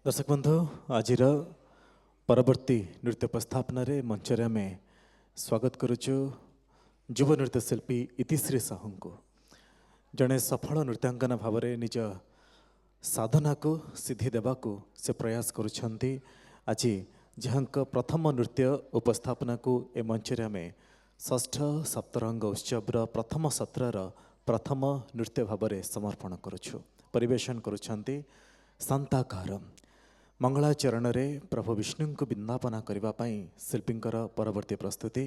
दर्शक बंधु आज परवर्ती नृत्य उपस्थापन मंच आम स्वागत करुचु युव नृत्यशिल्पी इतिश्री साहू को जड़े सफल नृत्यांगना भाव में निज साधना को सिद्धि देवाकू से प्रयास करुछंती। आज जहाँ प्रथम नृत्य उपस्थापना को ए मंच आम षष्ठ सप्तरंग उत्सव प्रथम सत्रर प्रथम नृत्य भाव में समर्पण करुछु। परिवेशन करुछंती शांताकारम मंगलाचरण रे प्रभु विष्णु को वृंदापना करने शिल्पींकर परवर्ती प्रस्तुति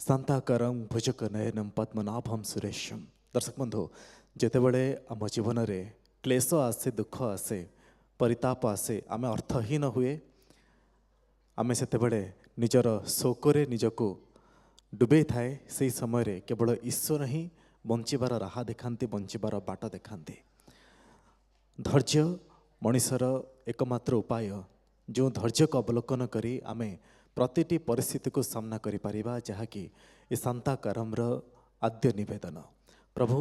शांताकारम भुजक नयनम पद्मनाभम सुरेशम। दर्शक बंधु जितेबले आम जीवन में क्लेश आसे दुख आसे परिताप आसे आम अर्थहीन हुए आम से निजर शोकरे निजको डुबे थाए से समय केवल ईश्वर ही बंचार राह देखाती बंचार बाट देखाती। धैर्य मनीषर एकमात्र उपाय जो धैर्य को अवलोकन करी आमे प्रतिटी परिस्थिति को सामना करि परिबा जहाँकि ये शांताकारम आद्य निवेदन प्रभु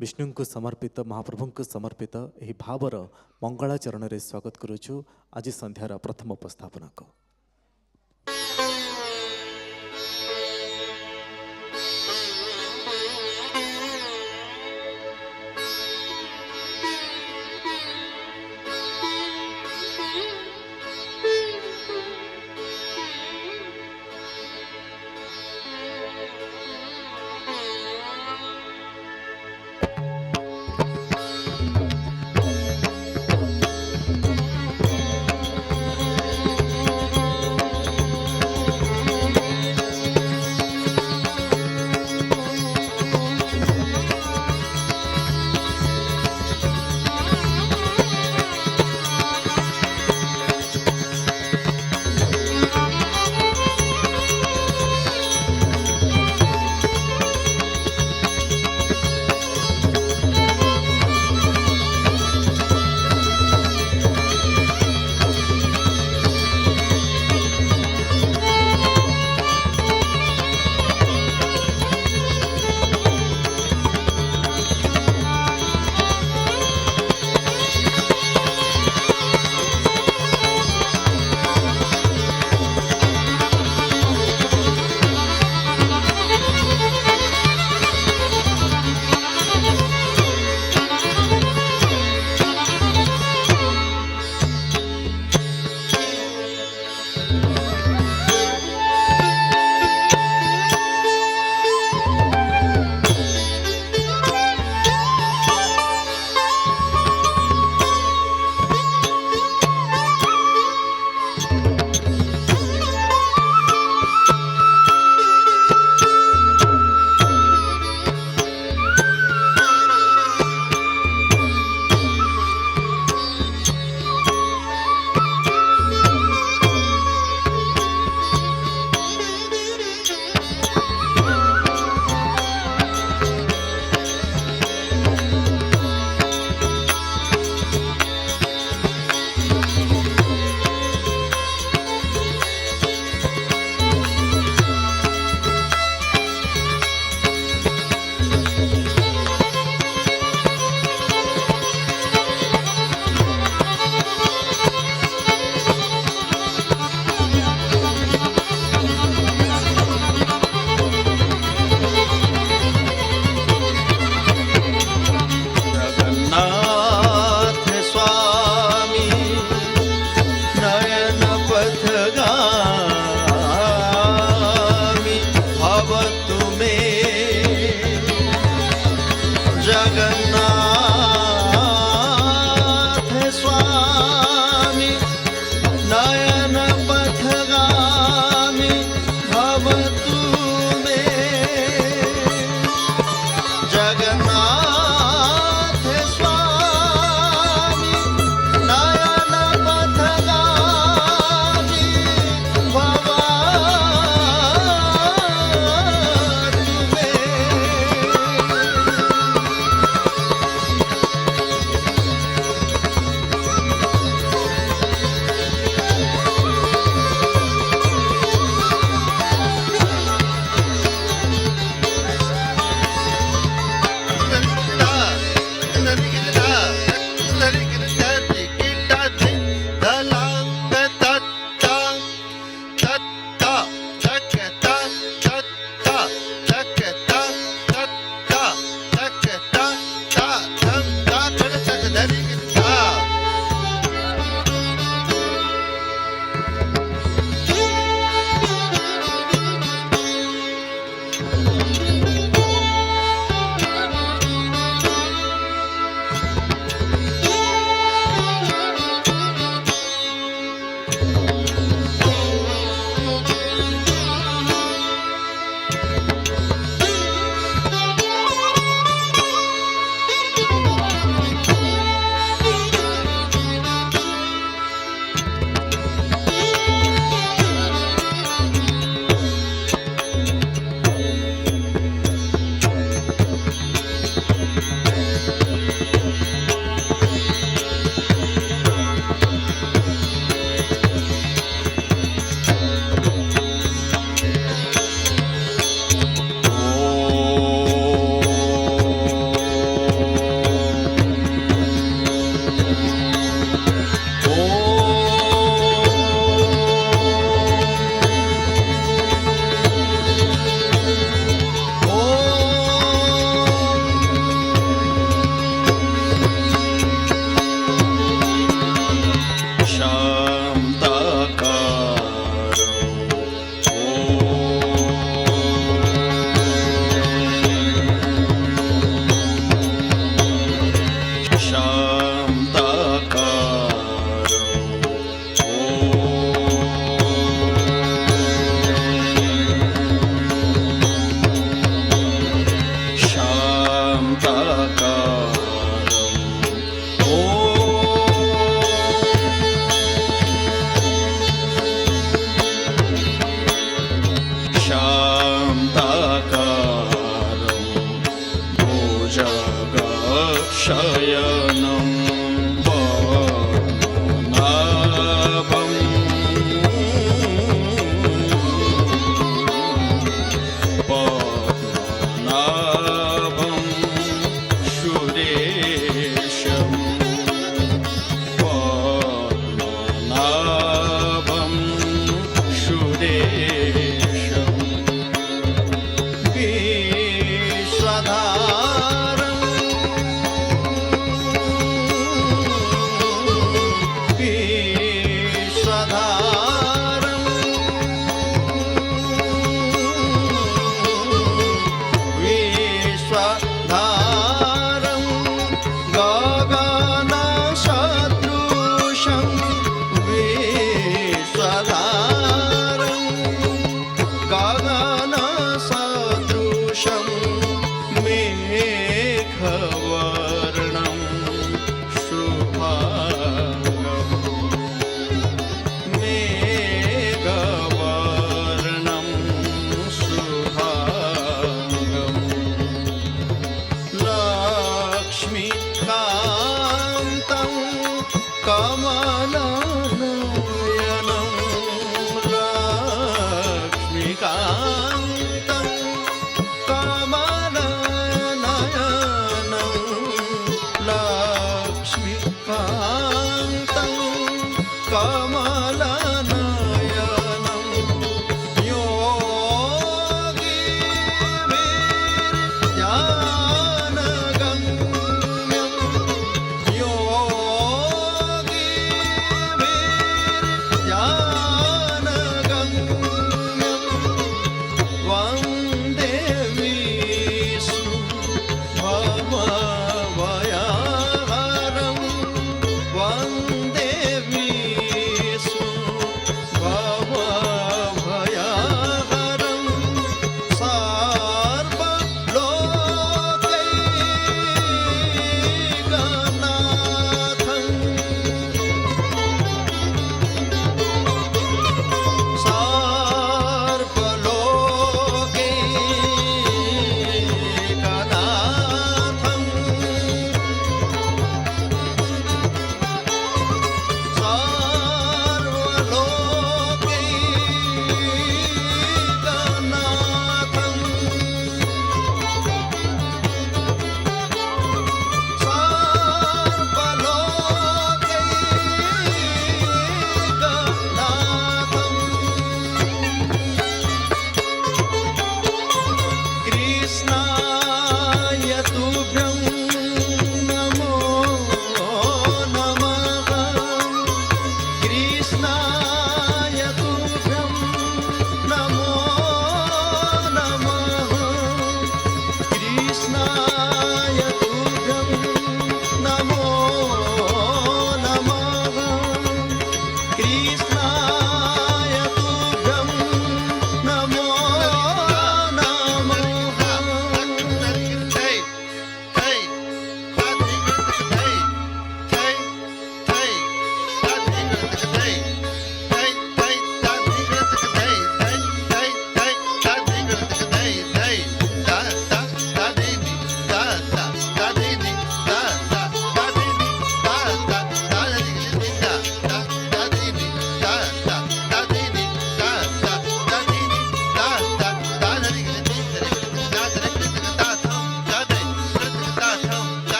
विष्णु को समर्पित महाप्रभु को समर्पित यही भावर मंगलाचरण रे स्वागत करुछु आज संध्यार प्रथम उपस्थापना को। शयनं पद्मनाभं पद्मनाभं सुरेशं पद्मनाभं सुरेशं विश्वधारं विश्वधारं विश्वधारं गगनसदृशं विश्वधारं गगनसदृशं मेघवर्णं शुभाङ्गं मेघवर्णं शुभाङ्गं लक्ष्मीकान्तं कमलनयनं लक्ष्मीकान्तं कमलनयनं